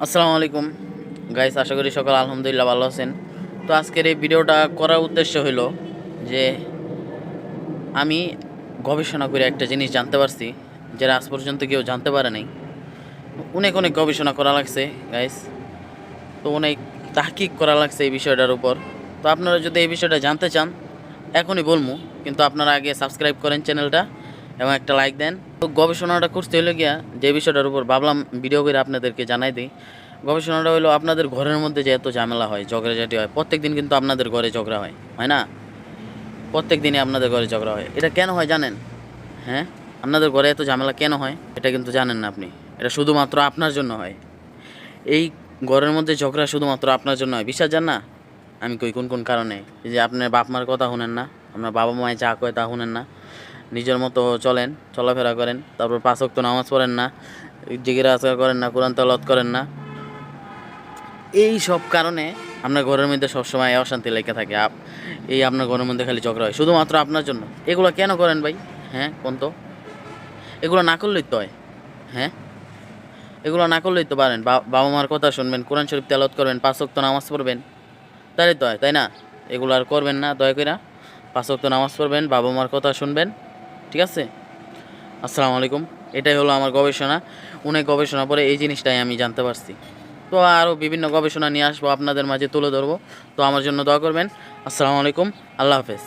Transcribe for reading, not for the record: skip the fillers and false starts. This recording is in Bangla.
আসসালামু আলাইকুম গাইস, আশা করি সকাল আলহামদুলিল্লাহ ভালো আছেন। তো আজকের এই ভিডিওটা করার উদ্দেশ্য হলো যে আমি গবেষণা করে একটা জিনিস জানতে পারছি যেটা আজ পর্যন্ত কেউ জানতে পারে নাই। অনেক অনেক গবেষণা করা লাগছে গাইস, তো অনেক তাহকিক করা লাগছে এই বিষয়টার উপর। তো আপনারা যদি এই বিষয়টা জানতে চান এখনই বলবো, কিন্তু আপনারা আগে সাবস্ক্রাইব করেন চ্যানেলটা এবং একটা লাইক দেন। তো গবেষণাটা করতে হলো গিয়া যে বিষয়টার উপর ভাবলাম ভিডিও করে আপনাদেরকে জানাই দিই। গবেষণাটা হলো আপনাদের ঘরের মধ্যে যে এত ঝামেলা হয়, ঝগড়াঝাটি হয়, প্রত্যেক দিন কিন্তু আপনাদের ঘরে ঝগড়া হয় না? প্রত্যেক দিনই আপনাদের ঘরে ঝগড়া হয়। এটা কেন হয় জানেন? হ্যাঁ, আপনাদের ঘরে এত ঝামেলা কেন হয় এটা কিন্তু জানেন না আপনি। এটা শুধুমাত্র আপনার জন্য হয়। এই ঘরের মধ্যে ঝগড়া শুধুমাত্র আপনার জন্য হয়। বিশ্বাস যান না? আমি কই কোন কোন কারণে। এই যে আপনার বাপ মার কথা শুনেন না, আপনার বাবা মায় যা কয় তা শুনেন না, নিজের মতো চলেন, চলাফেরা করেন, তারপর 5 ওয়াক্ত নামাজ পড়েন না, জিকির আজকার করেন না, কোরআন তেলাওয়াত করেন না। এই সব কারণে আপনার ঘরের মধ্যে সবসময় অশান্তি লেগে থাকে। এই আপনার ঘরের মধ্যে খালি ঝগড়া হয় শুধুমাত্র আপনার জন্য। এগুলো কেন করেন ভাই? হ্যাঁ কোন তো, এগুলো না করলেই তো হয়। হ্যাঁ, এগুলো না করলেই তো পারেন। বাবা মার কথা শুনবেন, কোরআন শরীফ তেলাওয়াত করবেন, 5 ওয়াক্ত নামাজ পড়বেন, তাই তো হয়, তাই না? এগুলো আর করবেন না দয়া করে। 5 ওয়াক্ত নামাজ পড়বেন, বাবা মার কথা শুনবেন, ঠিক আছে? আসসালামু আলাইকুম। এটাই হলো আমার গবেষণা। অনেক গবেষণা পরে এই জিনিসটাই আমি জানতে পারছি। তো আরও বিভিন্ন গবেষণা নিয়ে আসবো, আপনাদের মাঝে তুলে ধরবো। তো আমার জন্য দোয়া করবেন। আসসালামু আলাইকুম, আল্লাহ হাফেজ।